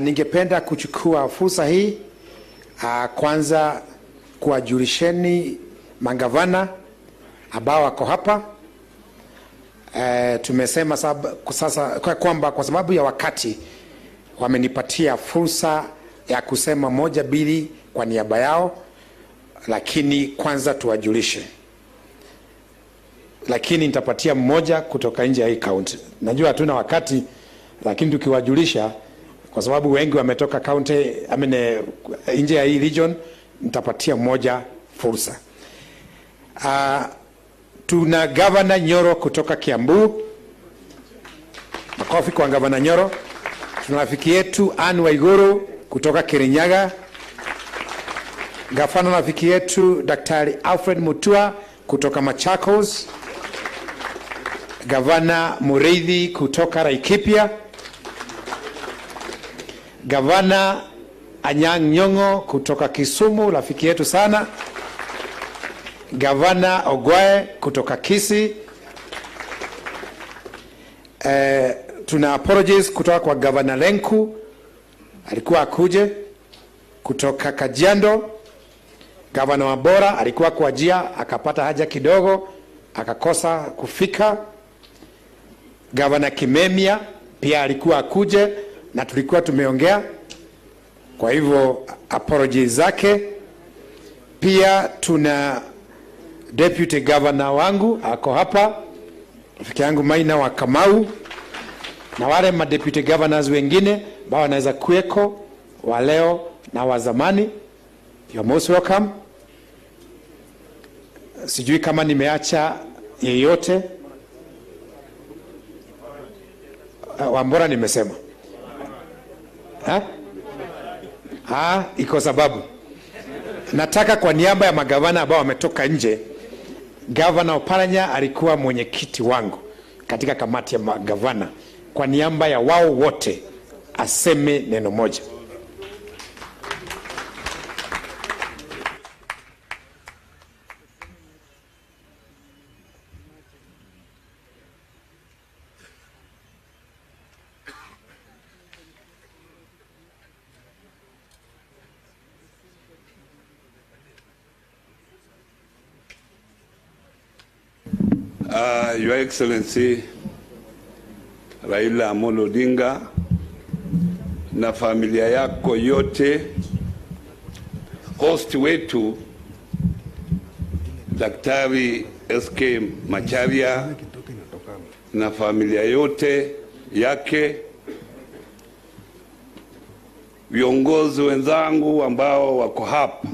Ningependa kuchukua fursa hii kwanza kuwajulisheni magavana ambao wako hapa. Tumesema sasa kwamba kwa sababu ya wakati wamenipatia fursa ya kusema moja bili kwa niaba yao, lakini kwanza tuwajulishe. Lakini nitapatia mmoja kutoka nje ya hii county. Najua hatuna wakati, lakini tukiwajulisha kwa sababu wengi wametoka county nje ya hii region, nitapatia mmoja fursa. Tuna Governor Nyoro kutoka Kiambu. Makofi kwa Governor Nyoro. Tuna rafiki yetu Anne Waiguru kutoka Kirinyaga. Gavana rafiki yetu Daktari Alfred Mutua kutoka Machakos. Gavana Mureithi kutoka Laikipia. Gavana Anyang' Nyong'o kutoka Kisumu, rafiki yetu sana. Gavana Ogwae kutoka Kisii. Tuna apologies kutoka kwa Gavana Lenku, alikuwa akuje kutoka Kajiado. Gavana Wabora alikuwa kuajia, akapata haja kidogo, akakosa kufika. Gavana Kimemia pia alikuwa akuje na tulikuwa tumeongea, kwa hivyo apologies zake. Pia tuna Deputy Governor wangu ako hapa, rafiki yangu Maina wa Kamau, na wale ma Deputy Governors wengine ambao wanaweza kuweko, wa leo na wa zamani. You're most welcome. Sijui kama nimeacha yeyote. Wambora nimesema. Iko sababu. Nataka kwa niaba ya magavana ambao wametoka nje, Governor Oparanya alikuwa mwenyekiti wangu katika kamati ya magavana. Kwa niaba ya wao wote aseme neno moja. Your Excellency Raila Odinga na familia yako yote, host wetu Daktari SK Macharia na familia yote yake, viongozi wenzangu ambao wako hapa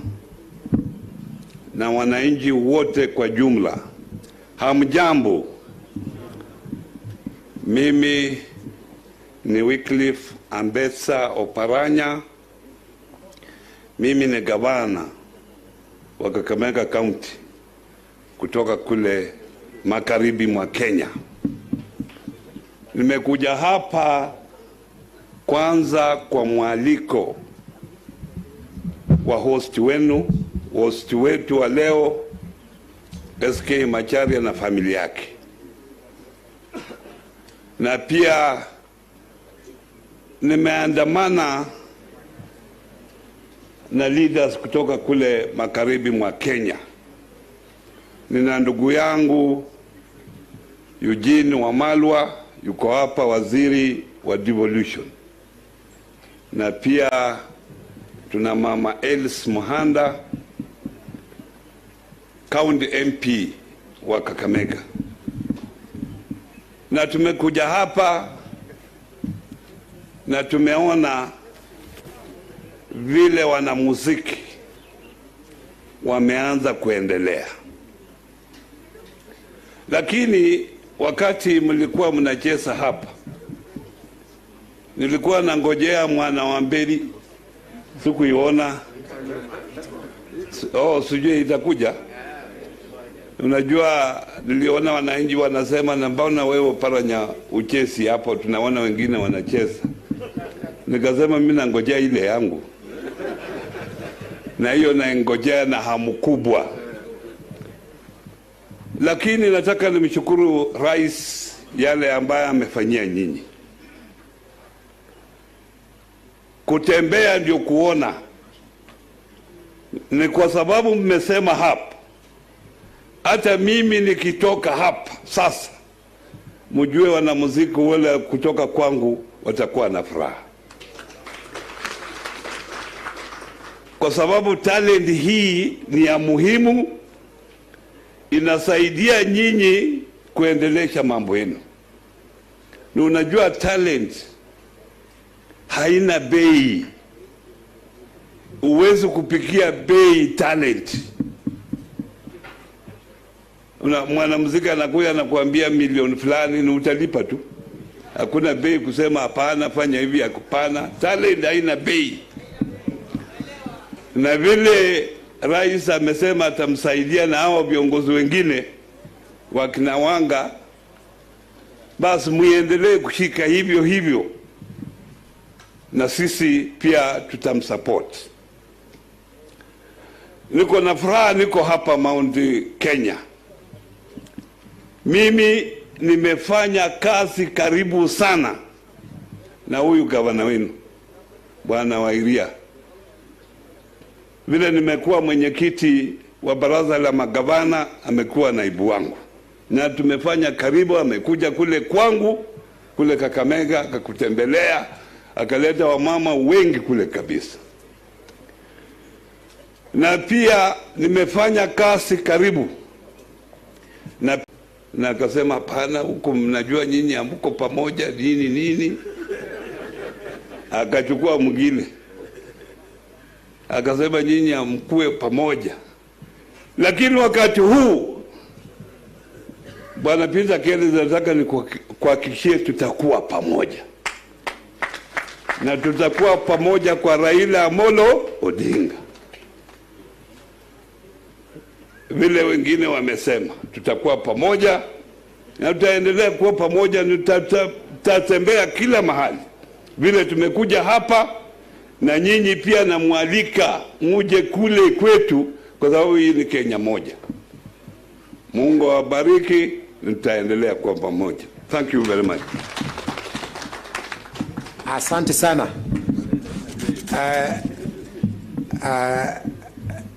na wananchi wote kwa jumla, hamjambo. Mimi ni Wycliffe Ambetsa Oparanya. Mimi ni gavana wa Kakamega County kutoka kule magharibi mwa Kenya. Nimekuja hapa kwanza kwa mwaliko wa host wetu wa leo SK Macharia na familia yake, na pia nimeandamana na leaders kutoka kule magharibi mwa Kenya. Nina ndugu yangu Eugene Wamalwa yuko hapa, waziri wa devolution, na pia tuna mama Els Mohanda, County MP wa Kakamega. Na tumekuja hapa na tumeona vile wanamuziki wameanza kuendelea. Lakini wakati mlikuwa mnacheza hapa, nilikuwa nangojea mwana wa Mberi, sikuiona. Sijui itakuja. Unajua, niliona wananchi wanasema, na mbona wewe Oparanya uchesi hapo, tunaona wengine wanacheza. Nikasema mimi nangojea ile yangu, na hiyo naingojea na hamu kubwa. Lakini nataka nimshukuru rais yale ambaye amefanyia nyinyi. kutembea ndio kuona. Ni kwa sababu mmesema hapa, hata mimi nikitoka hapa sasa, mjue wanamuziki wale kutoka kwangu watakuwa na furaha, kwa sababu talent hii ni ya muhimu, inasaidia nyinyi kuendelesha mambo yenu. Na unajua talent haina bei, uwezi kupikia bei talent. Mwanamuziki anakuja anakuambia milioni fulani na utalipa tu, hakuna bei kusema hapana fanya hivi, hapana. Talent haina bei. Na vile rais amesema atamsaidia na hao viongozi wengine wakina Wanga, basi muendelee kushika hivyo hivyo, na sisi pia tutamsupport. Niko na furaha, niko hapa Mount Kenya. Mimi nimefanya kazi karibu sana na huyu gavana wenu Bwana Wairia. Vile nimekuwa mwenyekiti wa baraza la magavana, amekuwa naibu wangu, na tumefanya karibu. Amekuja kule kwangu kule Kakamega akakutembelea, akaleta wamama wengi kule kabisa. Na pia nimefanya kazi karibu na akasema hapana, huko mnajua nyinyi hamko pamoja nini. Akachukua mwingine akasema nyinyi hamkuwe pamoja. Lakini wakati huu Bwana Peter Kelly, nataka nikuhakikishie tutakuwa pamoja, na tutakuwa pamoja kwa Raila Amolo Odinga. Vile wengine wamesema tutakuwa pamoja, na tutaendelea kuwa pamoja. Tutatembea kila mahali vile tumekuja hapa, na nyinyi pia namwalika muje kule kwetu, kwa sababu hii ni Kenya moja. Mungu awabariki, tutaendelea kuwa pamoja. Thank you very much. Asante sana.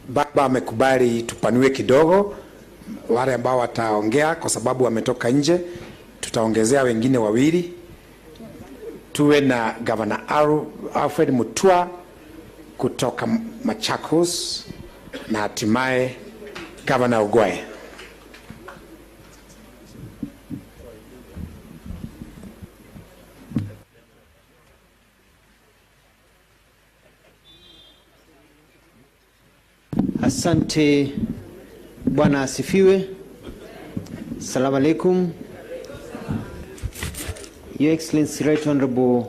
Baba amekubali tupanue kidogo wale ambao wataongea, kwa sababu wametoka nje. Tutaongezea wengine wawili, tuwe na Governor Alfred Mutua kutoka Machakos na hatimaye Governor Ogwae. Asante. Bwana asifiwe. Assalamu alaikum. Your Excellency Right Honorable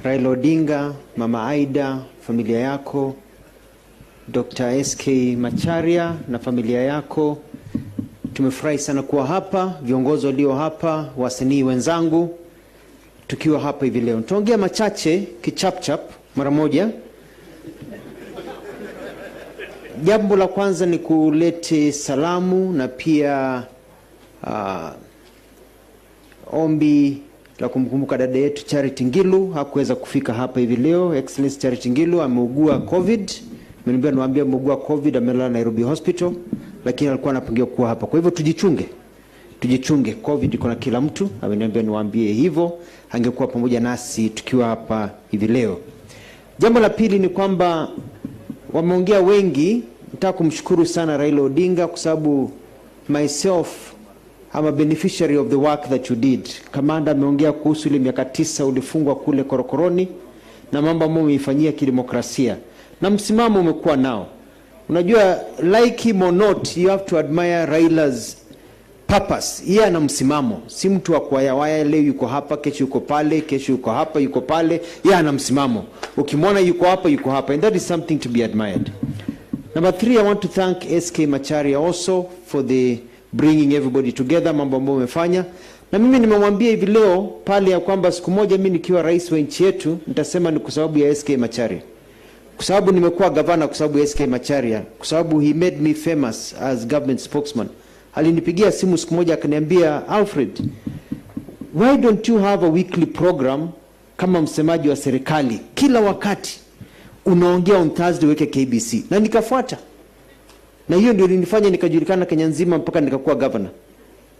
Raila Odinga, Mama Aida, familia yako, Dr. SK Macharia na familia yako, tumefurahi sana kuwa hapa, viongozi walio hapa, wasanii wenzangu, tukiwa hapa hivi leo. Nitaongea machache kichapchap mara moja. Jambo la kwanza ni kulete salamu na pia ombi la kumkumbuka dada yetu Charity Ngilu. Hakuweza kufika hapa hivi leo. Excellency Charity Ngilu ameugua COVID. Niwaambia ameugua COVID, amelala Nairobi Hospital, lakini alikuwa anapangiwa kuwa hapa. Kwa hivyo tujichunge. COVID iko na kila mtu. Ameniambia niwaambie hivyo, angekuwa pamoja nasi tukiwa hapa hivi leo. Jambo la pili ni kwamba wameongea wengi. Nataka kumshukuru sana Raila Odinga, kwa sababu myself I'm a beneficiary of the work that you did. Kamanda ameongea kuhusu ile miaka 9 ulifungwa kule korokoroni na mambo ambayo umeifanyia kidemokrasia, na msimamo umekuwa nao. Unajua, like him or not, you have to admire Raila's purpose. Yeye ana msimamo, si mtu wa kuwaya leo yuko hapa, kesho yuko pale, kesho yuko hapa, yuko pale. Yeye ana msimamo. Ukimwona yuko hapa, yuko hapa, and that is something to be admired. Number 3, I want to thank SK Macharia also for the bringing everybody together, mambo ambayo umefanya. Na mimi nimemwambia hivi leo pale ya kwamba siku moja mimi nikiwa rais wa nchi yetu nitasema ni kwa sababu ya SK Macharia. Kwa sababu nimekuwa gavana kwa sababu ya SK Macharia, kwa sababu he made me famous as government spokesman. Alinipigia simu siku moja akaniambia, Alfred, why don't you have a weekly program kama msemaji wa serikali kila wakati unaongea on Thursday weke KBC, na nikafuata, na hiyo ndio ilinifanya nikajulikana Kenya nzima mpaka nikakuwa governor,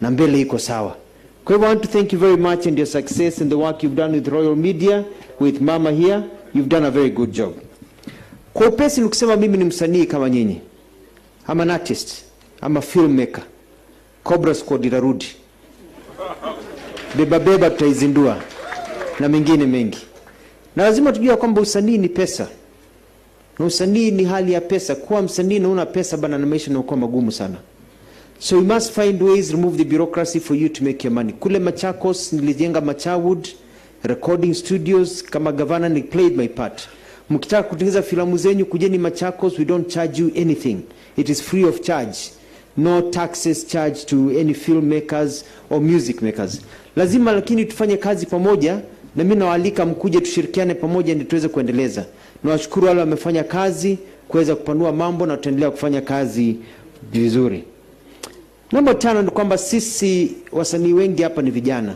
na mbele iko sawa. Kwa hivyo I want to thank you very much and your success in the work you've done with Royal Media, with Mama here. You've done a very good job. Kwa upesi nikusema mimi ni msanii kama nyinyi. I'm an artist. I'm a filmmaker. Cobra Squad itarudi. Beba tutaizindua na mengine mengi. Na lazima tujue kwamba usanii ni pesa. Na usanii ni hali ya pesa. Kuwa msanii na una pesa bana, na maisha yanakuwa magumu sana. So we must find ways, remove the bureaucracy for you to make your money. Kule Machakos nilijenga Machawood recording studios, kama governor ni played my part. Mkitaka kutengeneza filamu zenyu kujeni Machakos, we don't charge you anything. It is free of charge. No taxes charged to any filmmakers or music makers. Lazima lakini tufanye kazi pamoja, na mimi nawaalika mkuje tushirikiane pamoja ndio tuweze kuendeleza. Na washukuru wale wamefanya kazi kuweza kupanua mambo, na tutaendelea kufanya kazi vizuri. Namba 5 ni kwamba sisi wasanii wengi hapa ni vijana.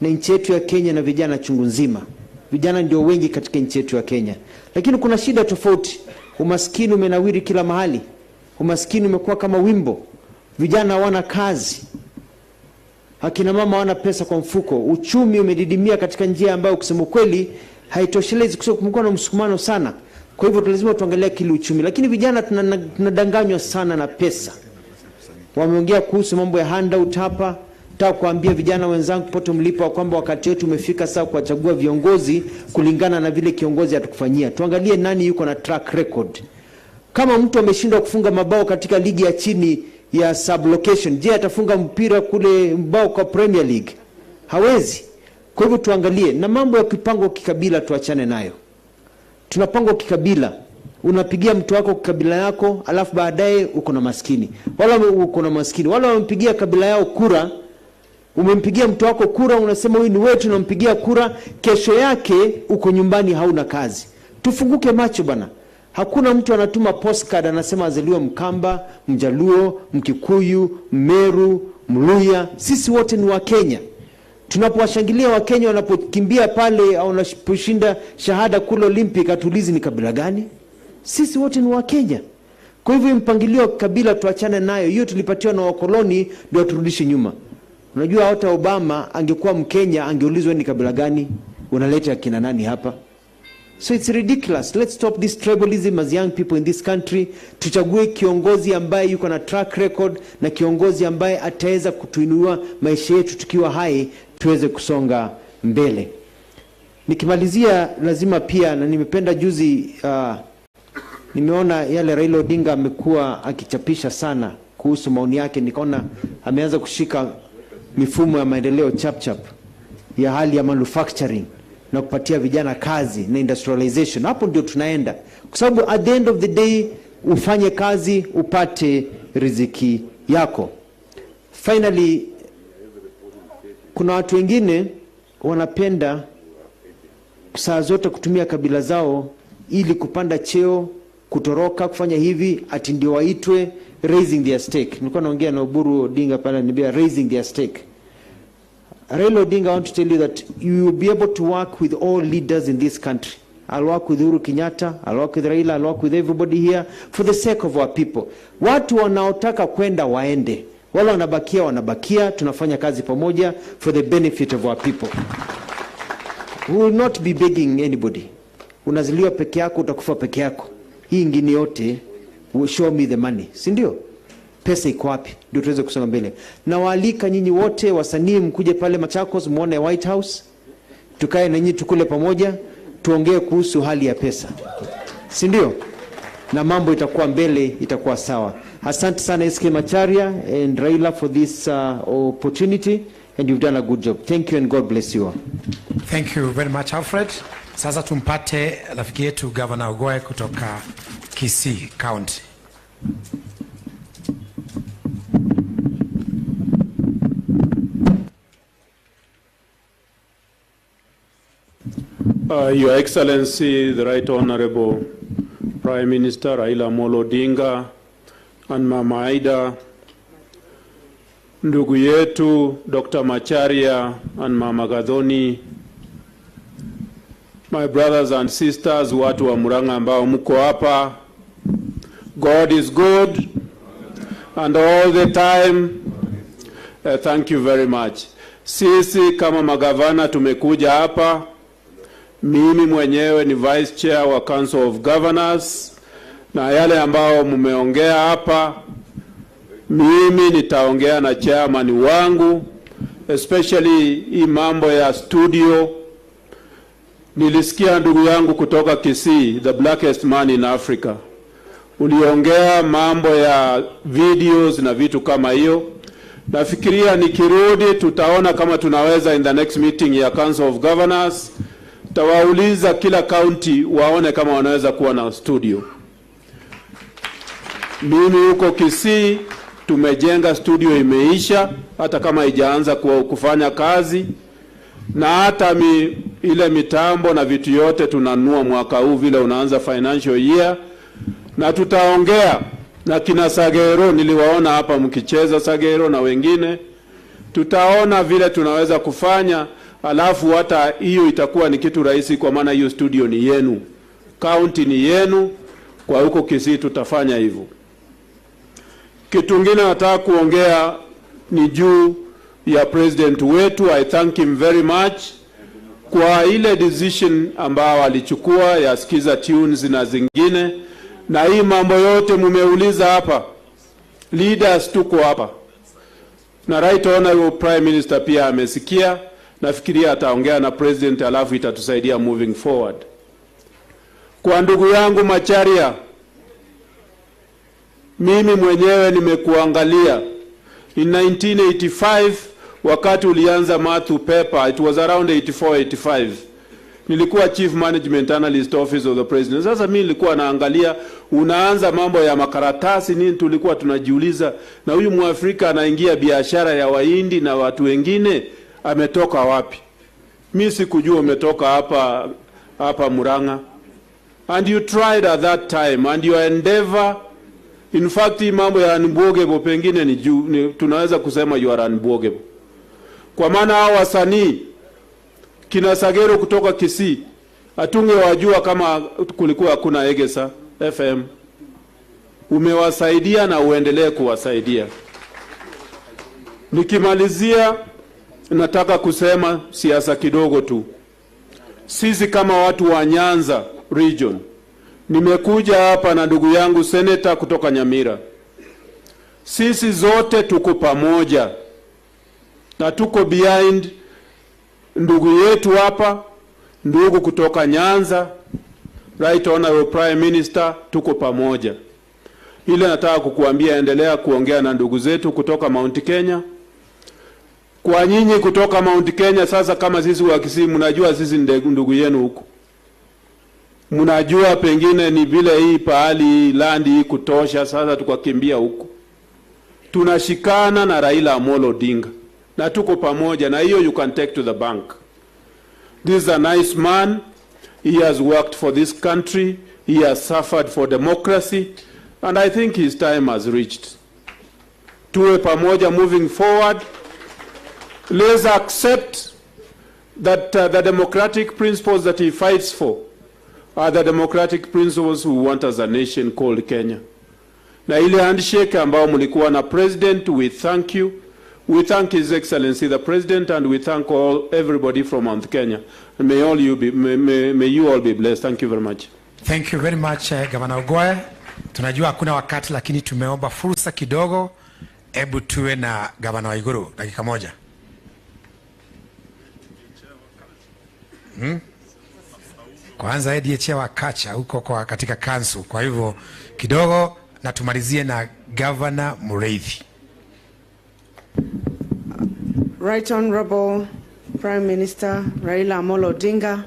Na nchi yetu ya Kenya na vijana chungu nzima. Vijana ndio wengi katika nchi yetu ya Kenya. Lakini kuna shida tofauti. Umaskini umenawiri kila mahali. Umaskini umekuwa kama wimbo. Vijana hawana kazi. Akina mama hawana pesa kwa mfuko. Uchumi umedidimia katika njia ambayo kusema kweli haitoshelezi, kwa sababu kumekuwa na msukumano sana. Kwa hivyo lazima tuangalie kile uchumi. Lakini vijana tunadanganywa sana na pesa. Wameongea kuhusu mambo ya handout hapa. Nataka kuambia vijana wenzangu pote mlipo kwamba wakati wetu umefika sasa kuwachagua viongozi kulingana na vile kiongozi atakufanyia. Tuangalie nani yuko na track record. Kama mtu ameshindwa kufunga mabao katika ligi ya chini ya sublocation, je, atafunga mpira kule mbao kwa Premier League? Hawezi. Kwa hivyo tuangalie, na mambo ya kipango kikabila tuachane nayo. Tunapangwa kikabila. Unapigia mtu wako kabila yako, alafu baadaye uko na maskini. Wala uko na maskini. Wala wampigia kabila yao kura. Umempigia mtu wako kura, unasema huyu ni wetu, unampigia kura, kesho yake uko nyumbani hauna kazi. Tufunguke macho bana. Hakuna mtu anatuma postcard anasema azaliwa Mkamba, Mjaluo, Mkikuyu, Meru, Mluya. Sisi wote ni wa Kenya. Tunapowashangilia wa Kenya wanapokimbia pale au wanaposhinda shahada kule Olympic, atulizi ni kabila gani? Sisi wote ni wa Kenya. Kwa hivyo mpangilio wa kabila tuachane nayo. Hiyo tulipatiwa na wakoloni ndio turudishe nyuma. Unajua hata Obama angekuwa Mkenya angeulizwa ni kabila gani? Unaleta kina nani hapa? So it's ridiculous. Let's stop this tribalism as young people in this country. Tuchague kiongozi ambaye yuko na track record, na kiongozi ambaye ataweza kutuinua maisha yetu tukiwa hai, tuweze kusonga mbele. Nikimalizia lazima pia, na nimependa juzi nimeona yale Raila Odinga amekuwa akichapisha sana kuhusu maoni yake. Nikaona ameanza kushika mifumo ya maendeleo chap ya hali ya manufacturing na kupatia vijana kazi na industrialization. Hapo ndio tunaenda, kwa sababu at the end of the day ufanye kazi upate riziki yako. Finally, kuna watu wengine wanapenda saa zote kutumia kabila zao ili kupanda cheo, kutoroka, kufanya hivi ati ndio waitwe raising their stake. Nilikuwa naongea na Oburu Odinga pale, niambia raising their stake. Raila Odinga, I want to tell you that you will be able to work with all leaders in this country. I'll work with Uhuru Kenyatta, I'll work with Raila, I'll work with everybody here for the sake of our people. Watu wanaotaka kwenda waende, wala wanabakia, tunafanya kazi pamoja for the benefit of our people. We will not be begging anybody. Unaziliwa peke yako, utakufa peke yako. Hii ingine yote, show me the money. Si ndio? Pesa iko wapi? Ndio tuweze kusonga mbele. Na waalika nyinyi wote wasanii mkuje pale Machakos, muone White House. Tukae na nyinyi tukule pamoja, tuongee kuhusu hali ya pesa. Si ndio? Na mambo itakuwa mbele, itakuwa sawa. Asante sana SK Macharia and Raila for this opportunity, and you've done a good job. Thank you and God bless you all. Thank you very much, Alfred. Sasa tumpate rafiki yetu Governor Ogoe kutoka Kisii County. Your Excellency, the Right Honorable Prime Minister Raila Odinga and Mama Aida, ndugu yetu Dr. Macharia and Mama Gadhoni, my brothers and sisters, watu wa Murang'a ambao mko hapa, God is good and all the time. Thank you very much. Sisi kama magavana tumekuja hapa. Mimi mwenyewe ni Vice Chair wa Council of Governors, na yale ambao mumeongea hapa, mimi nitaongea na chairman wangu, especially hii mambo ya studio. Nilisikia ndugu yangu kutoka Kisii, the blackest man in Africa, uliongea mambo ya videos na vitu kama hiyo. Nafikiria nikirudi tutaona kama tunaweza in the next meeting ya Council of Governors, tawauliza kila county waone kama wanaweza kuwa na studio. Mimi huko Kisii tumejenga studio, imeisha hata kama haijaanza kufanya kazi, na hata ile mitambo na vitu yote tunanunua mwaka huu vile unaanza financial year. Na tutaongea na kina Sagero, niliwaona hapa mkicheza Sagero na wengine. Tutaona vile tunaweza kufanya, alafu hata hiyo itakuwa ni kitu rahisi kwa maana hiyo studio ni yenu. County ni yenu, kwa huko Kisii tutafanya hivyo. Kitu kingine nataka kuongea ni juu ya president wetu. I thank him very much kwa ile decision ambao alichukua ya Skiza Tunes na zingine. Na hii mambo yote mumeuliza hapa, leaders tuko hapa, na Right Honorable Prime Minister pia amesikia. Nafikiria ataongea na president, alafu itatusaidia moving forward. Kwa ndugu yangu Macharia, mimi mwenyewe nimekuangalia in 1985 wakati ulianza Mathu Paper. It was around 84-85. Nilikuwa Chief Management Analyst Office of the President. Sasa mimi nilikuwa naangalia unaanza mambo ya makaratasi nini, tulikuwa tunajiuliza, na huyu Mwafrika anaingia biashara ya Wahindi na watu wengine, ametoka wapi? Mimi sikujua umetoka hapa Murang'a. And you tried at that time, and your endeavor, in fact mambo ya unbogable pengine ni tunaweza kusema you are unbogable. Kwa maana hao wasanii kina Sagero kutoka Kisii hatungewajua kama kulikuwa hakuna Egesa FM. Umewasaidia na uendelee kuwasaidia. Nikimalizia nataka kusema siasa kidogo tu. Sisi kama watu wa Nyanza region, nimekuja hapa na ndugu yangu senator kutoka Nyamira. Sisi zote tuko pamoja na tuko behind ndugu yetu hapa, ndugu kutoka Nyanza, Right Honorable Prime Minister, tuko pamoja. Ile nataka kukuambia, endelea kuongea na ndugu zetu kutoka Mount Kenya. Kwa nyinyi kutoka Mount Kenya, sasa kama sisi wa Kisii, mnajua sisi ndugu yenu huko. Mnajua pengine ni vile hii pahali landi hii kutosha, sasa tukakimbia huko. Tunashikana na Raila Odinga na tuko pamoja, na hiyo you can take to the bank. This is a nice man. He has worked for this country. He has suffered for democracy, and I think his time has reached. Tuwe pamoja moving forward. Let's accept that the democratic principles that he fights for are the democratic principles we want as a nation called Kenya. Na ile handshake ambao mlikuwa na president, we thank you. We thank His Excellency the President, and we thank everybody from Mount Kenya. And may you all be blessed. Thank you very much. Thank you very much, Governor Ogoe. Tunajua hakuna wakati, lakini tumeomba fursa kidogo. Hebu tuwe na Governor Waiguru dakika moja. Kwanza ADH wa Kacha huko katika council. Kwa hivyo kidogo na tumalizie na Governor Mureithi. Right Honorable Prime Minister Raila Odinga,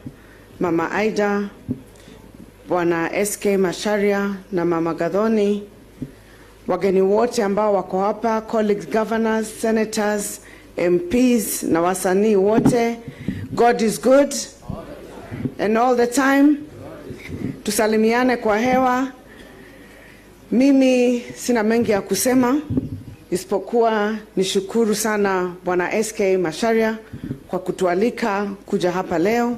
Mama Aida, Bwana SK Macharia na Mama Gathoni, wageni wote ambao wako hapa, colleagues, governors, senators, MPs na wasanii wote, God is good and all the time. Tusalimiane kwa hewa. Mimi sina mengi ya kusema, isipokuwa nishukuru sana Bwana SK Macharia kwa kutualika kuja hapa leo,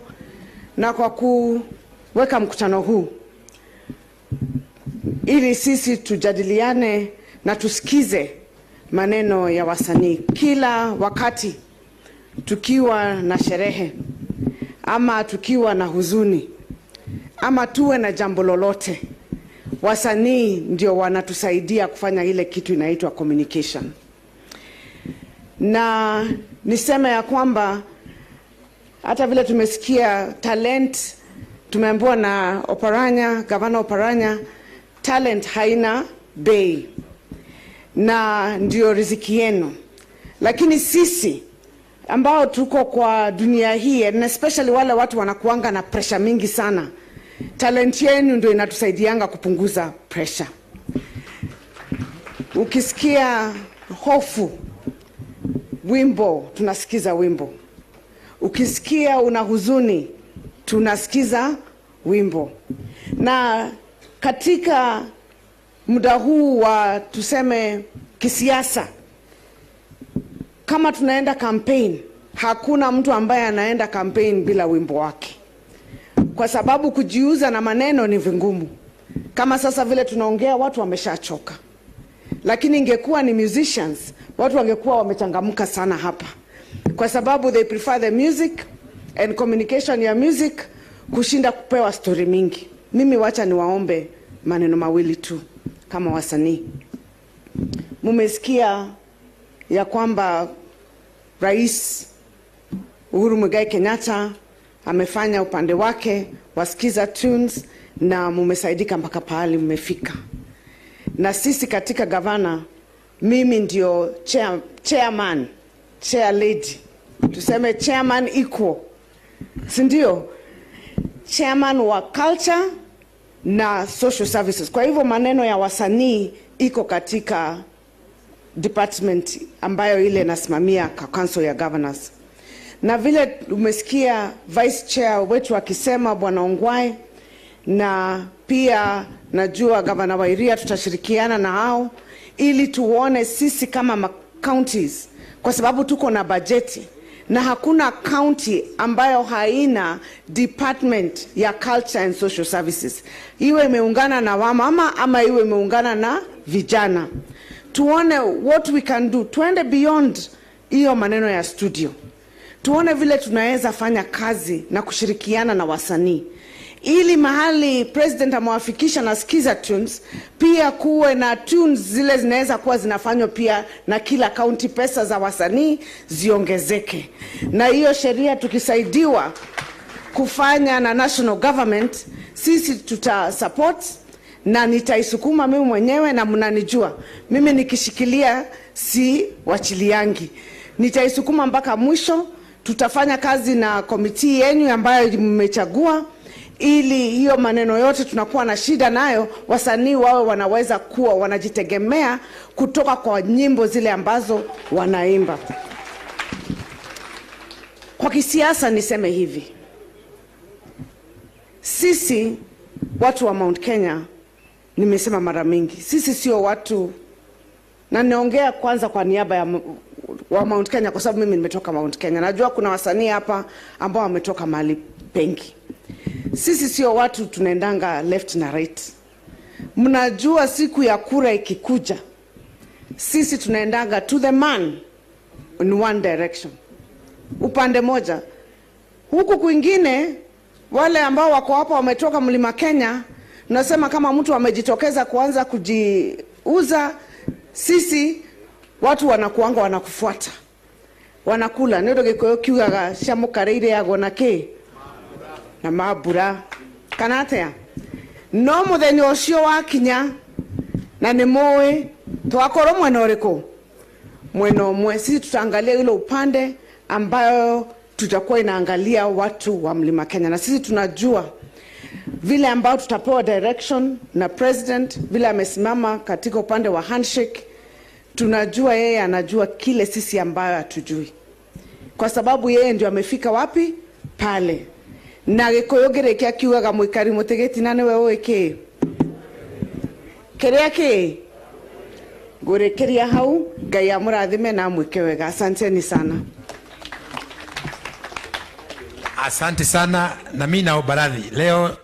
na kwa kuweka mkutano huu ili sisi tujadiliane na tusikize maneno ya wasanii. Kila wakati tukiwa na sherehe ama tukiwa na huzuni ama tuwe na jambo lolote, wasanii ndio wanatusaidia kufanya ile kitu inaitwa communication. Na niseme ya kwamba hata vile tumesikia talent, tumeambiwa na Oparanya, Gavana Oparanya, talent haina bei na ndio riziki yenu. Lakini sisi ambao tuko kwa dunia hii, and especially wale watu wanakuanga na pressure mingi sana, talent yenu ndio inatusaidianga kupunguza pressure. Ukisikia hofu, wimbo, tunasikiza wimbo. Ukisikia una huzuni, tunasikiza wimbo. Na katika muda huu wa tuseme kisiasa, kama tunaenda campaign, hakuna mtu ambaye anaenda campaign bila wimbo wake, kwa sababu kujiuza na maneno ni vingumu. Kama sasa vile tunaongea, watu wameshachoka, lakini ingekuwa ni musicians, watu wangekuwa wamechangamka sana hapa, kwa sababu they prefer the music and communication ya music kushinda kupewa story mingi. Mimi wacha niwaombe maneno mawili tu kama wasanii. Mumesikia ya kwamba Rais Uhuru Muigai Kenyatta amefanya upande wake wasikiza tunes na mumesaidika mpaka pahali mmefika. Na sisi katika gavana, mimi ndio chairman, chair lady, tuseme chairman equal, sindio? Chairman wa culture na social services. Kwa hivyo maneno ya wasanii iko katika department ambayo ile nasimamia kwa council ya governors. Na vile umesikia vice chair wetu akisema Bwana Ongwae, na pia najua Governor Wairia tutashirikiana na hao ili tuone sisi kama counties, kwa sababu tuko na bajeti na hakuna county ambayo haina department ya culture and social services, iwe imeungana na wamama ama iwe imeungana na vijana. Tuone what we can do, tuende beyond hiyo maneno ya studio, tuone vile tunaweza fanya kazi na kushirikiana na wasanii, ili mahali president amewafikisha na skiza tunes, pia kuwe na tunes zile zinaweza kuwa zinafanywa pia na kila county, pesa za wasanii ziongezeke. Na hiyo sheria tukisaidiwa kufanya na national government, sisi tuta support na nitaisukuma mimi mwenyewe, na mnanijua mimi nikishikilia si wachiliangi, nitaisukuma mpaka mwisho. Tutafanya kazi na komiti yenu ambayo mmechagua, ili hiyo maneno yote tunakuwa na shida nayo, wasanii wawe wanaweza kuwa wanajitegemea kutoka kwa nyimbo zile ambazo wanaimba. Kwa kisiasa niseme hivi, sisi watu wa Mount Kenya, nimesema mara mingi, sisi sio watu, na niongea kwanza kwa niaba ya wa Mount Kenya kwa sababu mimi nimetoka Mount Kenya. Najua kuna wasanii hapa ambao wametoka mahali pengi. Sisi sio watu tunaendanga left na right. Mnajua siku ya kura ikikuja, sisi tunaendanga to the man in one direction, upande moja. Huku kwingine wale ambao wako hapa wametoka Mlima Kenya, nasema kama mtu amejitokeza kuanza kujiuza, sisi watu wanakuanga wanakufuata, wanakula. Ndio gikoyo kiugaga shamukareire yago na ke na mabura kanatea no muthenya ucio wakinya na ni moe twakoro mwena uriko mwena umwe. Sisi tutaangalia ile upande ambayo tutakuwa inaangalia watu wa Mlima Kenya, na sisi tunajua vile ambao tutapewa direction na president, vile amesimama katika upande wa handshake. Tunajua yeye anajua kile sisi ambayo hatujui, kwa sababu yeye ndio amefika wapi pale. Na gikoyo gerekia kiugaga mwikari mutegeti nane wewe ke keria ke gorekeria hau Ngai amurathime na mwike wega. Asanteni sana. Asante sana, na mimi naomba radhi. Leo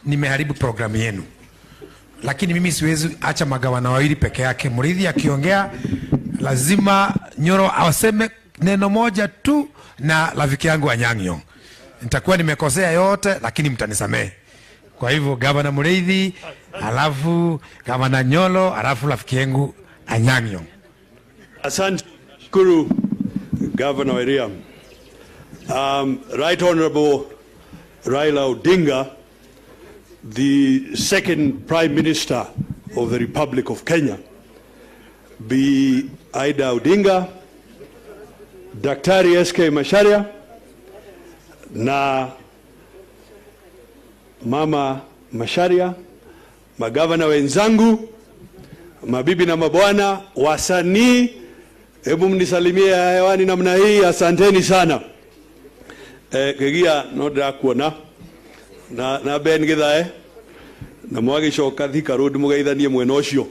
nimeharibu programu yenu. Lakini mimi siwezi acha magavana wawili peke yake. Muriithi akiongea lazima Nyoro awaseme neno moja tu na rafiki yangu Anyang' Nyong'o. Nitakuwa nimekosea yote lakini mtanisamehe. Kwa hivyo gavana Muriithi, alafu gavana Nyolo, alafu rafiki yangu Anyang' Nyong'o. Asante Kuru, Governor Wairiam. Right Honorable Raila Odinga, the second Prime Minister of the Republic of Kenya, Bi Aida Odinga, Daktari SK Macharia, na Mama Macharia, magavana wenzangu, mabibi na mabwana, wasanii, hebu mnisalimie hewani namna hii, asanteni sana. Kegia nodra kuona na Ben Githae na mwagicoka Thika Road mugeithanie mwena ucio.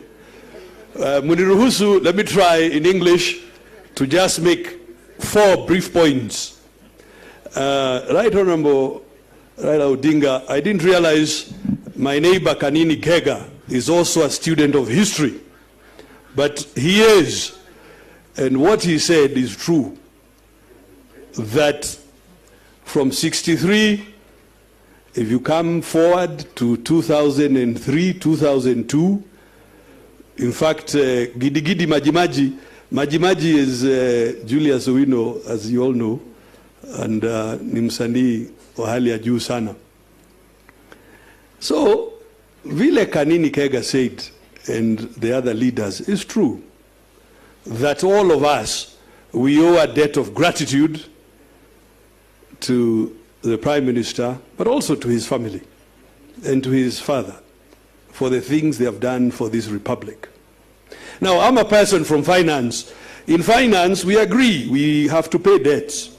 Muniruhusu, let me try in English to just make 4 brief points. Right Honorable Raila Odinga, I didn't realize my neighbor Kanini Kega is also a student of history, but he is, and what he said is true, that from 63, if you come forward to 2003, 2002, in fact, Gidi Gidi Majimaji is Julius Owino, as you all know, and ni msanii wa hali ya juu sana. So, vile Kanini Kega said, and the other leaders, is true, that all of us, we owe a debt of gratitude to the Prime Minister, but also to his family and to his father for the things they have done for this republic. Now, I'm a person from finance. In finance, we agree we have to pay debts.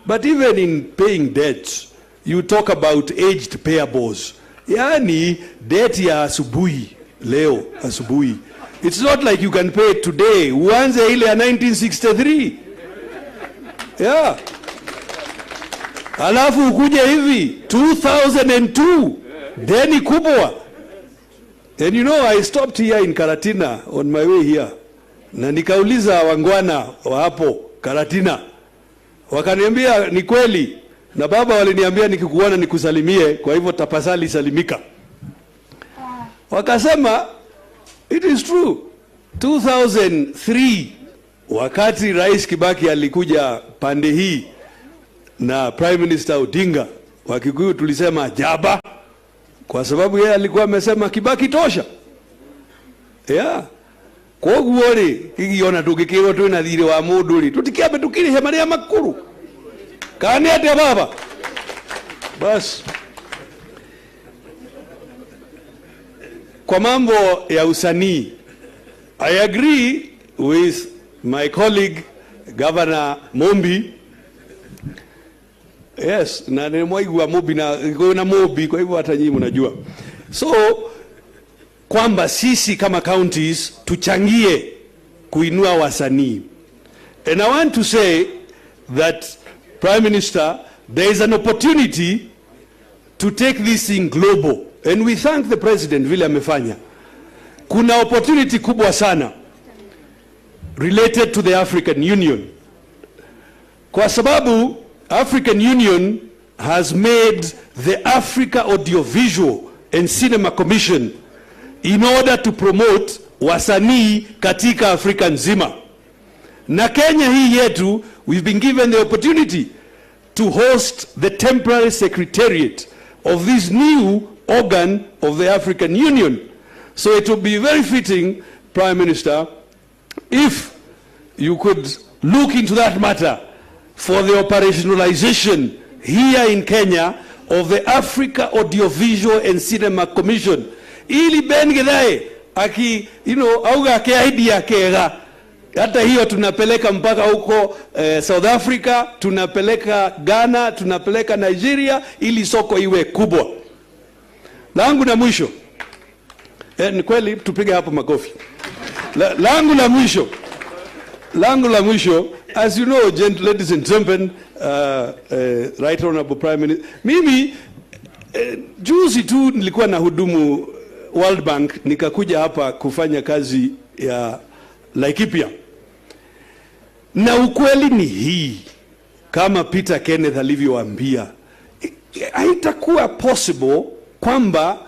But even in paying debts, you talk about aged payables. Yani, debt ya asubuhi, leo asubuhi. It's not like you can pay it today. Uanze ile ya 1963. Yeah. Alafu ukuje hivi 2002 deni kubwa. And you know, I stopped here in Karatina on my way here, na nikauliza wangwana wa hapo Karatina, wakaniambia ni kweli, na baba waliniambia nikikuona nikusalimie, kwa hivyo tafadhali salimika. Wakasema it is true. 2003 wakati Rais Kibaki alikuja pande hii na Prime Minister Odinga, Wakikuyu tulisema jaba, kwa sababu yeye alikuwa amesema Kibaki tosha. Yeah. Kwa guori kigiona tukikiro tu na thire wa muduri tutikiabe tukirihe maria makuru kani ate baba bas. Kwa mambo ya usanii, I agree with my colleague Governor Mombi. Yes, na nimwaigua Mobi na Mobi, kwa hivyo hata nyinyi mnajua. So kwamba sisi kama counties tuchangie kuinua wasanii. And I want to say that, Prime Minister, there is an opportunity to take this thing global. And we thank the President vile amefanya. Kuna opportunity kubwa sana related to the African Union. Kwa sababu African Union has made the Africa Audiovisual and Cinema Commission in order to promote wasanii katika Afrika nzima. Na Kenya hii yetu, we've been given the opportunity to host the temporary secretariat of this new organ of the African Union. So it would be very fitting, Prime Minister, if you could look into that matter for the operationalization here in Kenya of the Africa Audiovisual and Cinema Commission. Ili Ben Githae aki, auga ke idea kega. Hata hiyo tunapeleka mpaka huko South Africa, tunapeleka Ghana, tunapeleka Nigeria, ili soko iwe kubwa. Langu na mwisho. Ni kweli tupige hapo makofi. Langu la mwisho. As you know, ladies and gentlemen, Right Honorable Prime Minister. Mimi juzi tu nilikuwa na hudumu World Bank, nikakuja hapa kufanya kazi ya Laikipia. Na ukweli ni hii, kama Peter Kenneth alivyowaambia, haitakuwa possible kwamba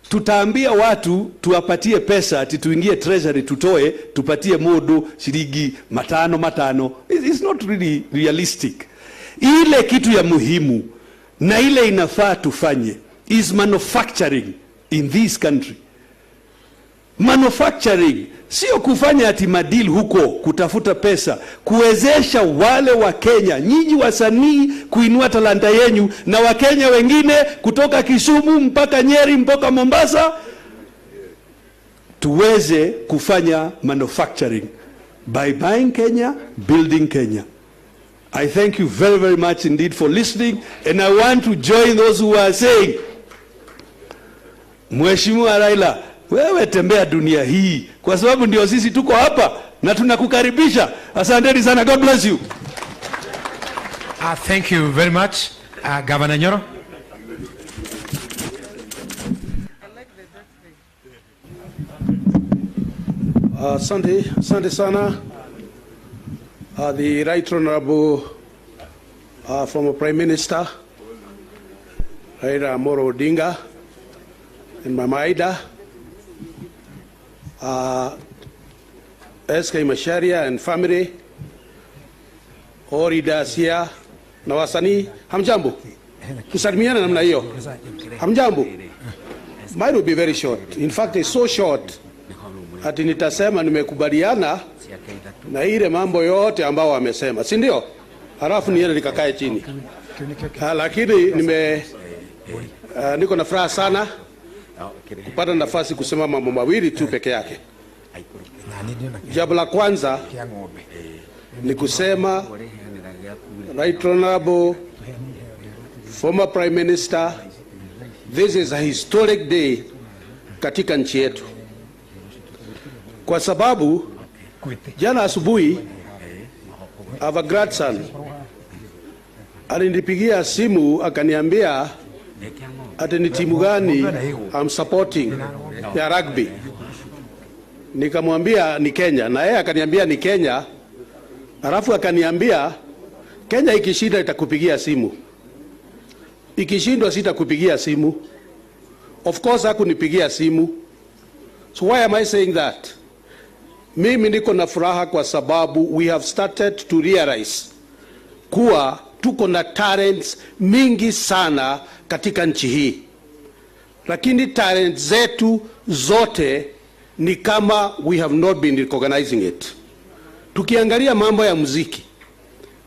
tutaambia watu tuwapatie pesa ati tuingie treasury tutoe tupatie modo shilingi matano. It's not really realistic. Ile kitu ya muhimu na ile inafaa tufanye is manufacturing in this country. Manufacturing sio kufanya ati madili huko kutafuta pesa, kuwezesha wale wa Kenya, nyinyi wasanii, kuinua talanta yenu, na wa Kenya wengine kutoka Kisumu mpaka Nyeri mpaka Mombasa tuweze kufanya manufacturing by buying Kenya, building Kenya. I thank you very, very much indeed for listening, and I want to join those who are saying, Mheshimiwa Raila, wewe tembea dunia hii, kwa sababu ndio sisi tuko hapa na tunakukaribisha. Asanteni sana. God bless you. Thank you very much, Governor Nyoro. Asante sana. The Right Honorable former Prime Minister Raila Odinga and Mama Aida, SK Macharia and family, Oridas here, na wasanii, hamjambo? Tusalimiana namna hiyo. Hamjambo? Mine will be very short. In fact, it's so short ati nitasema nimekubaliana na ile mambo yote ambao wamesema, si ndio? Halafu niende nikakae chini. Lakini niko na furaha sana kupata nafasi kusema mambo mawili tu peke yake. Jambo la kwanza ni kusema Right Honorable former Prime Minister, this is a historic day katika nchi yetu, kwa sababu jana asubuhi our grandson alinipigia simu akaniambia ati ni timu gani I'm supporting ya rugby. Nikamwambia ni Kenya, na yeye akaniambia ni Kenya. Alafu akaniambia Kenya ikishinda itakupigia simu, ikishindwa sitakupigia simu. Of course hakunipigia simu. So why am I saying that? Mimi niko na furaha kwa sababu we have started to realize kuwa tuko na talents mingi sana katika nchi hii, lakini talents zetu zote ni kama we have not been recognizing it. Tukiangalia mambo ya muziki,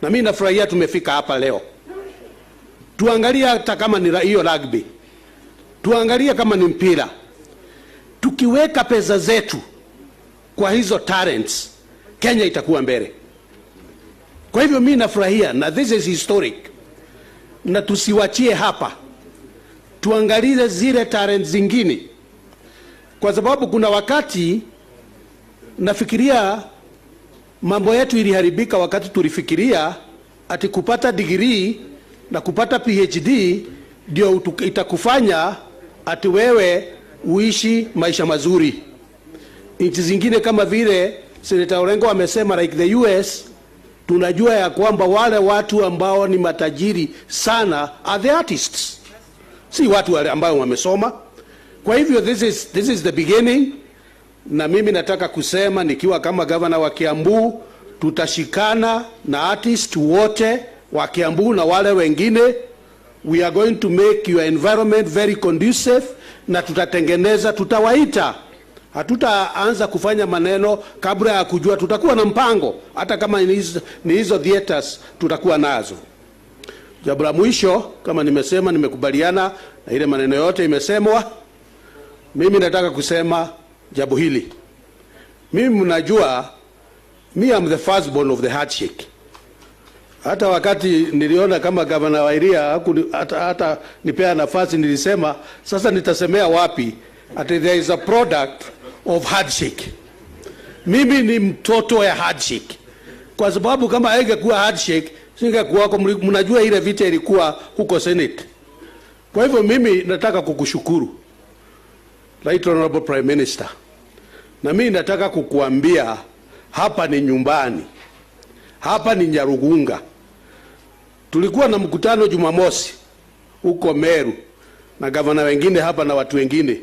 na mimi nafurahia tumefika hapa leo. Tuangalia hata kama ni hiyo rugby, tuangalia kama ni mpira. Tukiweka pesa zetu kwa hizo talents, Kenya itakuwa mbele. Kwa hivyo mimi nafurahia, na this is historic, na tusiwachie hapa, tuangalie zile talents zingine, kwa sababu kuna wakati nafikiria mambo yetu iliharibika wakati tulifikiria ati kupata degree na kupata PhD ndio itakufanya ati wewe uishi maisha mazuri. Nchi zingine kama vile Senator Orengo amesema, like the US, tunajua ya kwamba wale watu ambao ni matajiri sana are the artists, si watu ambao wamesoma. Kwa hivyo this is the beginning, na mimi nataka kusema nikiwa kama governor wa Kiambu, tutashikana na artists wote wa Kiambu na wale wengine. We are going to make your environment very conducive, na tutatengeneza, tutawaita. Hatutaanza kufanya maneno kabla ya kujua. Tutakuwa na mpango, hata kama ni hizo theaters tutakuwa nazo. Jambo la mwisho, kama nimesema, nimekubaliana na ile maneno yote imesemwa. Mimi nataka kusema jambo hili. Mimi mnajua, me am the firstborn of the handshake. Hata wakati niliona kama Governor Wairia hata nipea nafasi, nilisema sasa nitasemea wapi ati there is a product of handshake. Mimi ni mtoto ya handshake, kwa sababu kama haingekuwa handshake Singekuwako, mnajua ile vita ilikuwa huko Senate. Kwa hivyo mimi nataka kukushukuru Right Honorable Prime Minister. Na mimi nataka kukuambia hapa ni nyumbani. Hapa ni Nyarugunga. Tulikuwa na mkutano Jumamosi huko Meru na gavana wengine hapa na watu wengine.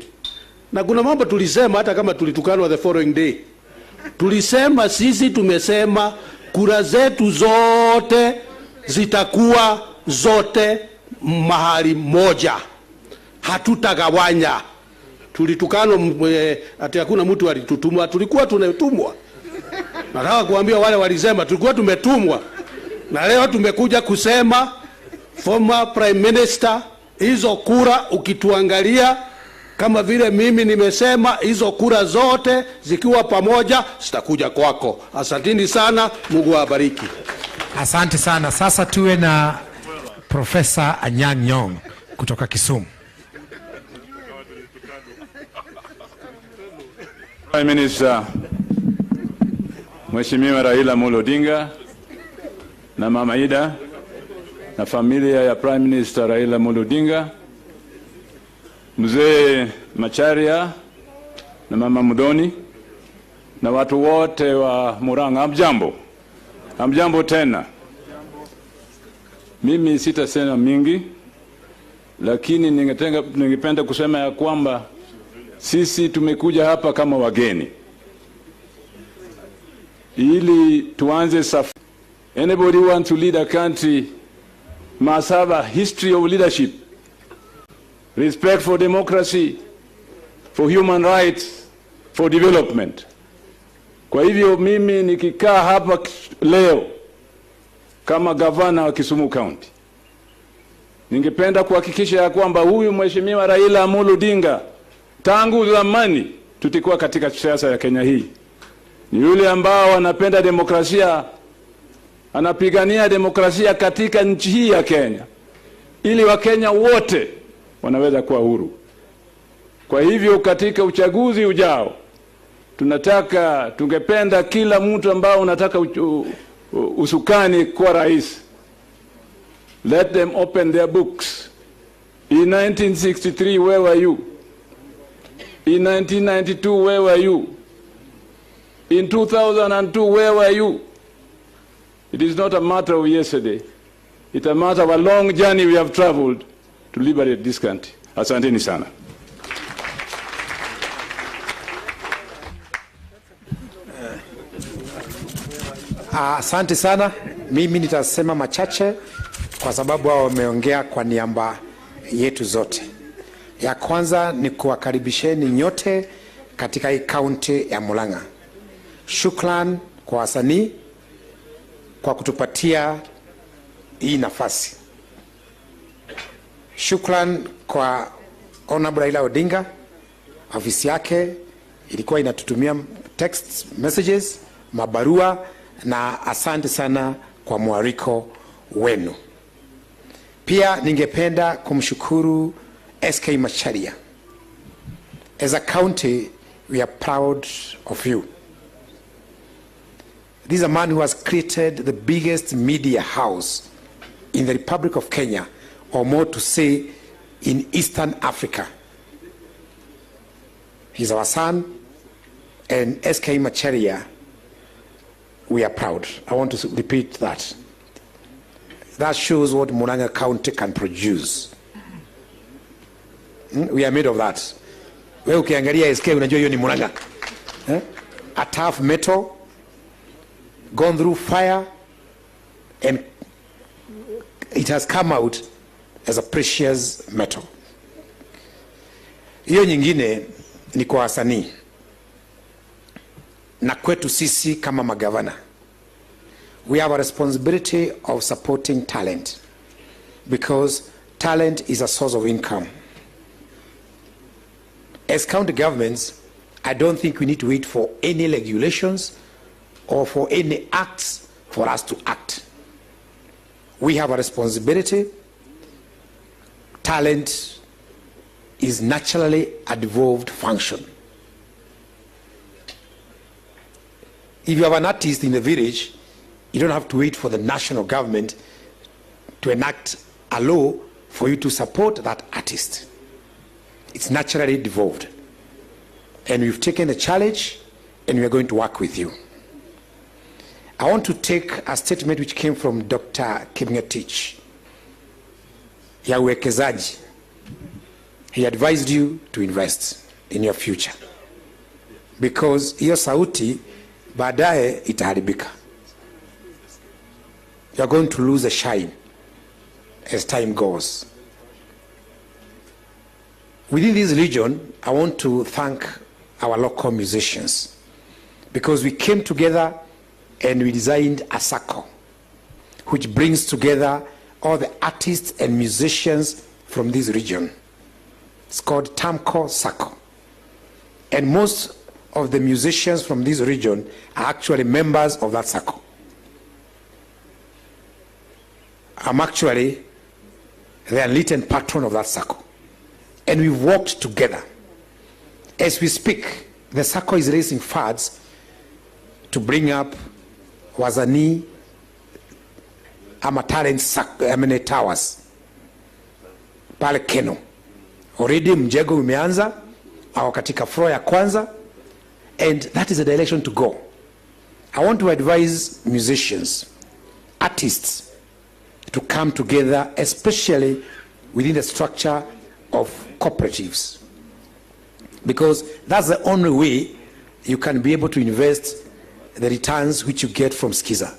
Na kuna mambo tulisema hata kama tulitukanwa the following day. Tulisema sisi tumesema kura zetu zote zitakuwa zote mahali moja. Hatutagawanya. Tulitukanwa ati hakuna mtu alitutumwa, tulikuwa tunatumwa. Nataka kuambia wale walisema tulikuwa tumetumwa. Na leo tumekuja kusema former prime minister, hizo kura ukituangalia kama vile mimi nimesema, hizo kura zote zikiwa pamoja zitakuja kwako. Asanteni sana, Mungu awabariki. Asante sana. Sasa tuwe na Profesa Anyang' Nyong'o kutoka Kisumu. Prime Minister Mheshimiwa Raila Odinga na Mama Ida na familia ya Prime Minister Raila Odinga, Mzee Macharia na Mama Mudhoni na watu wote wa Murang'a, hamjambo. Hamjambo tena. Mimi sitasema mingi, lakini ningependa kusema ya kwamba sisi tumekuja hapa kama wageni ili tuanze safari. Anybody want to lead a country must have a history of leadership, respect for democracy, for human rights, for development. Kwa hivyo mimi nikikaa hapa leo kama gavana wa Kisumu County, ningependa kuhakikisha ya kwamba huyu Mheshimiwa Raila Odinga tangu zamani tutikuwa katika siasa ya Kenya hii ni yule ambao anapenda demokrasia, anapigania demokrasia katika nchi hii ya Kenya ili Wakenya wote wanaweza kuwa huru. Kwa hivyo katika uchaguzi ujao tungependa kila mtu ambao unataka usukani kwa rais, let them open their books. In 1963, where were you? In 1992, where were you? In 2002, where were you? It is not a matter of yesterday. It's a matter of a long journey we have traveled to liberate this country. Asanteni sana. Asante sana. Mimi nitasema machache kwa sababu hao wameongea kwa niaba yetu zote. Ya kwanza ni kuwakaribisheni nyote katika hii kaunti ya Murang'a. Shukran kwa wasanii kwa kutupatia hii nafasi. Shukran kwa Honorable Raila Odinga, ofisi yake ilikuwa inatutumia text messages, mabarua, na asante sana kwa mwariko wenu. Pia ningependa kumshukuru SK Macharia. As a county, we are proud of you. This is a man who has created the biggest media house in the Republic of Kenya, or more to say, in Eastern Africa. He's our son, and SK Macharia, we are proud. I want to repeat that. That shows what Murang'a County can produce. We are made of that. Wewe ukiangalia SK unajua hiyo ni Murang'a. A tough metal, gone through fire, and it has come out as a precious metal. Hiyo nyingine ni kwa wasanii na kwetu sisi kama magavana. We have a responsibility of supporting talent, because talent is a source of income. As county governments, I don't think we need to wait for any regulations or for any acts for us to act. We have a responsibility. Talent is naturally a devolved function. If you have an artist in the village, You don't have to wait for the national government to enact a law for you to support that artist. It's naturally devolved. And we've taken the challenge, and we are going to work with you. I want to take a statement which came from Dr. Kimngetich ya uwekezaji. He advised you to invest in your future, because hiyo sauti baadaye itaharibika. You are going to lose a shine as time goes. Within this region, I want to thank our local musicians, because we came together and we designed a circle which brings together all the artists and musicians from this region. It's called Tamco Circle. And most of the musicians from this region are actually members of that circle. I'm actually the enlightened patron of that circle. And we've worked together. As we speak, the circle is raising funds to bring up wasanii ama talent towers pale Keno. Already mjengo umeanza au katika floor ya kwanza, and that is the direction to go. I want to advise musicians, artists, to come together, especially within the structure of cooperatives, because that's the only way you can be able to invest the returns which you get from Skiza,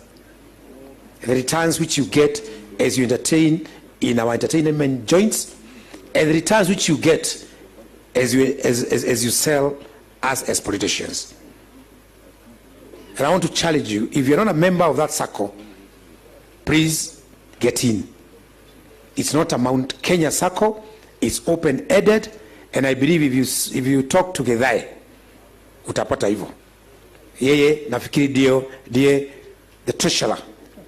the returns which you get as you entertain in our entertainment joints, and the returns which you get as you sell us as politicians. And I want to challenge you, if you're not a member of that circle, please get in. It's not a Mount Kenya circle, it's open-ended, and I believe if you talk to Githai, utapata hivyo. Yeye nafikiri ndiye the treasurer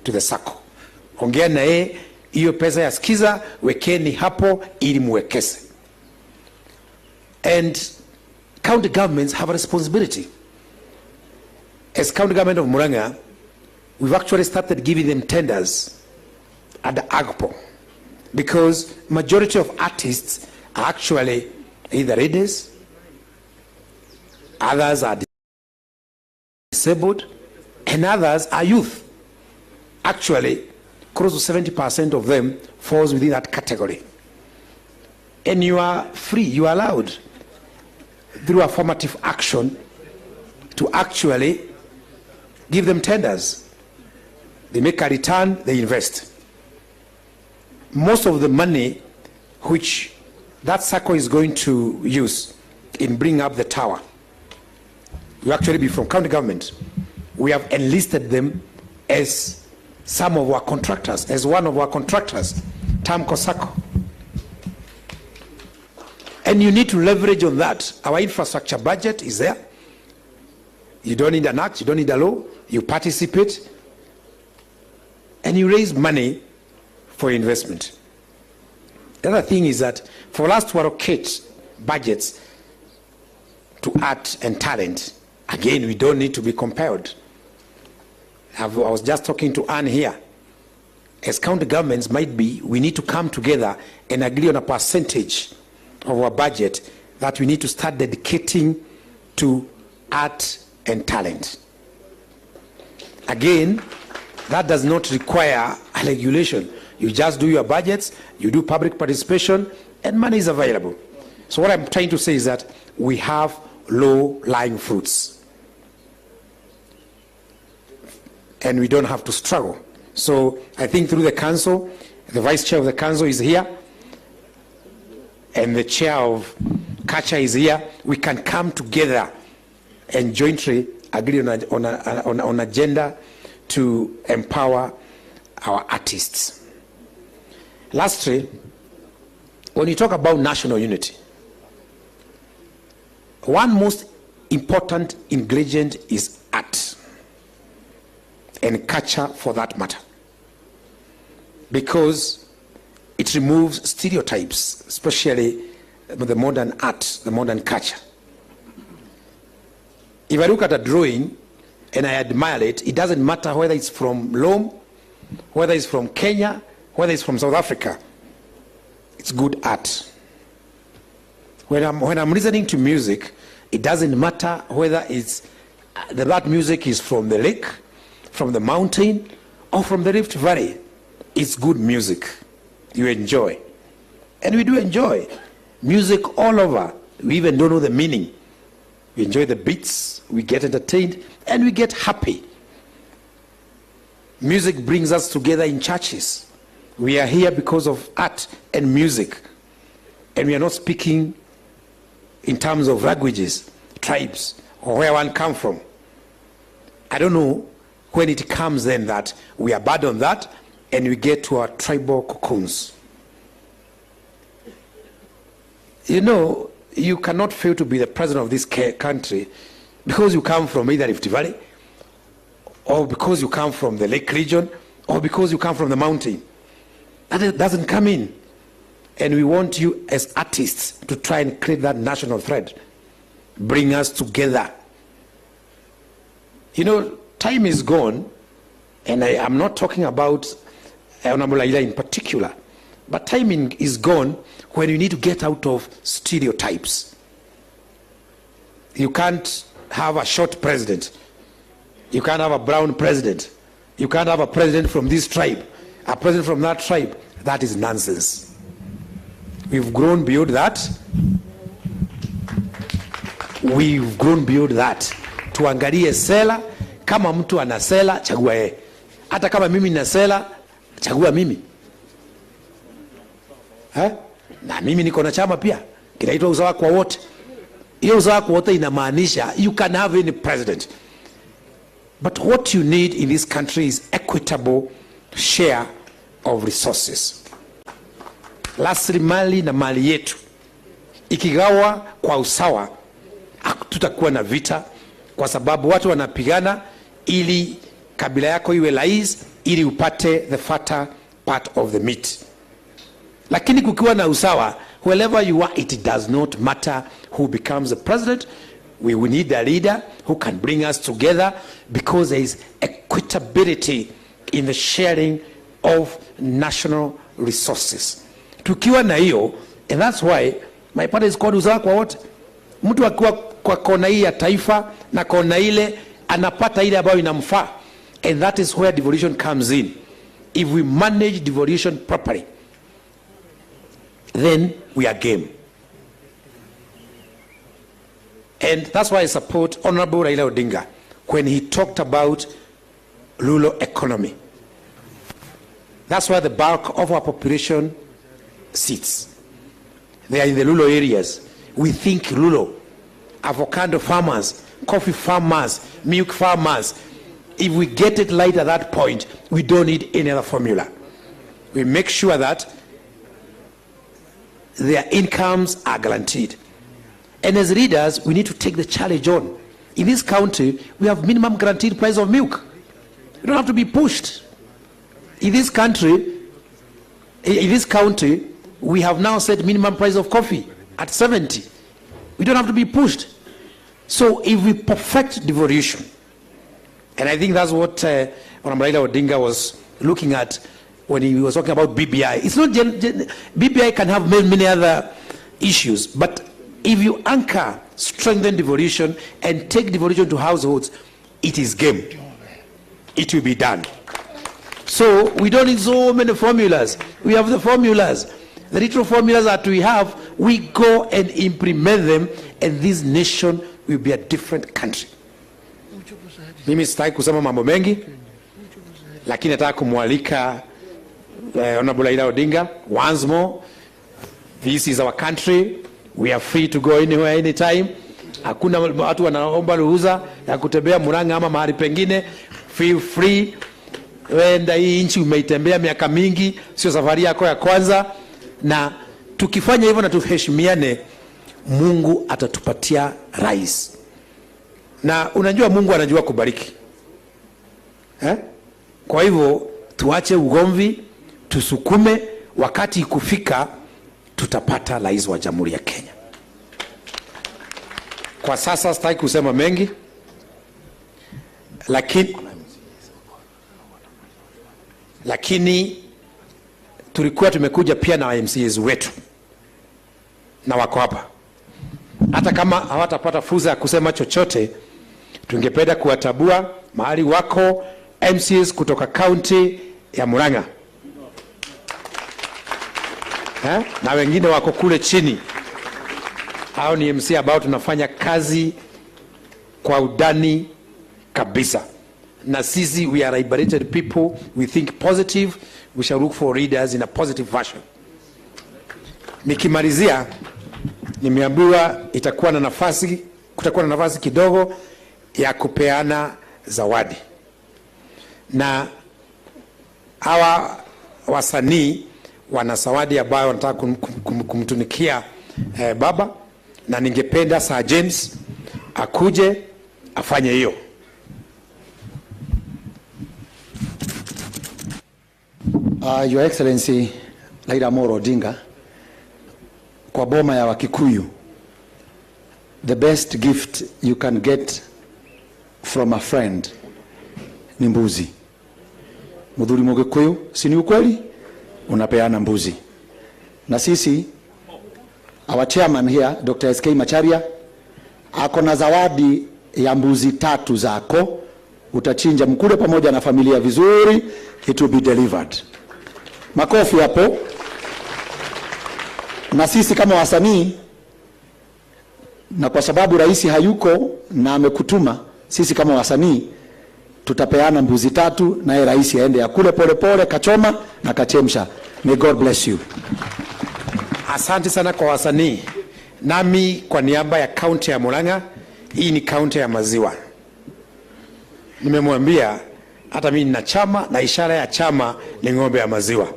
to the circle. Ongea na yeye, hiyo pesa ya Skiza wekeni hapo ili muwekeze. And county governments have a responsibility. As county government of Murang'a, we've actually started giving them tenders at the AGPO, because majority of artists are actually either readers, others are disabled, and others are youth. Actually, close to 70% of them falls within that category. And you are free, you are allowed, through affirmative action, to actually give them tenders. They make a return, they invest. Most of the money which that circle is going to use in bringing up the tower will actually be from county government. We have enlisted them as some of our contractors, as one of our contractors, Tamco Circle. And you need to leverage on that. Our infrastructure budget is there. You don't need an act, you don't need a law, you participate, and you raise money for investment. The other thing is that for us to allocate budgets to art and talent, again, we don't need to be compelled. I was just talking to Anne here. As county governments might be, we need to come together and agree on a percentage of our budget that we need to start dedicating to art and talent. Again, that does not require a regulation. You just do your budgets, you do public participation, and money is available. So what I'm trying to say is that we have low-lying fruits, and we don't have to struggle. So I think through the council, the vice chair of the council is here, and the chair of Kacha is here. We can come together and jointly agree on an agenda to empower our artists. Lastly, when you talk about national unity, one most important ingredient is art and culture, for that matter, because it removes stereotypes, especially the modern art, the modern culture. If I look at a drawing, and I admire it. It doesn't matter whether it's from Lom, whether it's from Kenya, whether it's from South Africa. It's good art. When I'm listening to music, it doesn't matter whether it's that music is from the lake, from the mountain, or from the Rift Valley. It's good music. You enjoy. And we do enjoy music all over. We even don't know the meaning. We enjoy the beats, we get entertained, and we get happy. Music brings us together in churches. We are here because of art and music. And we are not speaking in terms of languages, tribes, or where one comes from. I don't know when it comes then that we abandon that and we get to our tribal cocoons. You know, you cannot fail to be the president of this country because you come from either Rift Valley, or because you come from the lake region, or because you come from the mountain. That doesn't come in. And we want you as artists to try and create that national thread. Bring us together. You know, time is gone, and I'm not talking about Honorable Raila in particular, but time is gone when you need to get out of stereotypes. You can't have a short president. You can't have a brown president. You can't have a president from this tribe, a president from that tribe. That is nonsense. We've grown beyond that. We've grown beyond that. Tuangalie sela, kama mtu ana sela, chagua yeye. Hata kama mimi nina sela, chagua mimi. Na mimi niko na chama pia, kinaitwa usawa kwa wote. Hiyo usawa kwa wote inamaanisha you can have any president. But what you need in this country is equitable share of resources. Rasilimali na mali yetu ikigawa kwa usawa, tutakuwa na vita, kwa sababu watu wanapigana ili kabila yako iwe rais, ili upate the fatter part of the meat. Lakini kukiwa na usawa, wherever you are, it does not matter who becomes the president. We need a leader who can bring us together, because there is equitability in the sharing of national resources. Tukiwa na hiyo, and that's why my party is called usawa kwa wote. Mtu akiwa kwa kona hii ya taifa na kona ile, anapata ile ambayo inamfaa. And that is where devolution comes in. If we manage devolution properly, then we are game. And that's why I support Honorable Raila Odinga when he talked about rural economy. That's where the bulk of our population sits. They are in the rural areas. We think rural. Avocado farmers, coffee farmers, milk farmers. If we get it right at that point, we don't need any other formula. We make sure that their incomes are guaranteed. And as leaders, we need to take the challenge on. In this country, we have minimum guaranteed price of milk. You don't have to be pushed. In this county, we have now set minimum price of coffee at 70. We don't have to be pushed. So if we perfect devolution, and I think that's what Honorable Raila Odinga was looking at when he was talking about BBI. It's not BBI can have many other issues, but if you anchor, strengthen devolution, and take devolution to households, it is game. It will be done. So we don't need so many formulas. We have the formulas. The little formulas that we have, we go and implement them, and this nation will be a different country. Mimi sitaki kusema mambo mengi, lakini nataka kumwalika Honorable Raila Odinga once more. This is our country. We are free to go anywhere, anytime. Hakuna watu wanaomba ruhusa ya kutembea Murang'a ama mahali pengine. Feel free. Wenda hii nchi umeitembea miaka mingi, sio safari yako ya kwanza. Na tukifanya hivyo na tuheshimiane, Mungu atatupatia rais. Na unajua Mungu anajua kubariki. Kwa hivyo tuache ugomvi, tusukume, wakati kufika tutapata rais wa Jamhuri ya Kenya. Kwa sasa sitaki kusema mengi, lakini tulikuwa tumekuja pia na MCAs wetu na wako hapa. Hata kama hawatapata fursa ya kusema chochote, tungependa kuwatabua mahali wako MCAs kutoka kaunti ya Murang'a. Na wengine wako kule chini. Hao ni MC ambao tunafanya kazi kwa udani kabisa. Na sisi, we are liberated people, we think positive, we shall look for leaders in a positive fashion. Nikimalizia, nimeambiwa kutakuwa na nafasi kidogo ya kupeana zawadi. Na hawa wasanii wana zawadi ambayo wanataka kumtunikia baba, na ningependa Sir James akuje afanye hiyo. Your Excellency Raila Odinga, kwa boma ya Wakikuyu, the best gift you can get from a friend ni mbuzi. Mudhuri Mugikuyu, si ni ukweli? Unapeana mbuzi. Na sisi, our chairman here, Dr. SK Macharia, ako na zawadi ya mbuzi 3 zako. Utachinja mkule pamoja na familia vizuri, it will be delivered. Makofi hapo. Na sisi kama wasanii, na kwa sababu rais hayuko na amekutuma, sisi kama wasanii tutapeana mbuzi 3 na rais aende akule pole pole, kachoma na kachemsha. May God bless you. Asante sana kwa wasanii. Nami kwa niaba ya kaunti ya Murang'a, hii ni kaunti ya maziwa, nimemwambia hata mimi nina chama na ishara ya chama ni ng'ombe ya maziwa.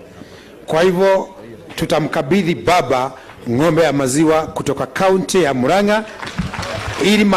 Kwa hivyo tutamkabidhi baba ng'ombe ya maziwa kutoka kaunti ya Murang'a ili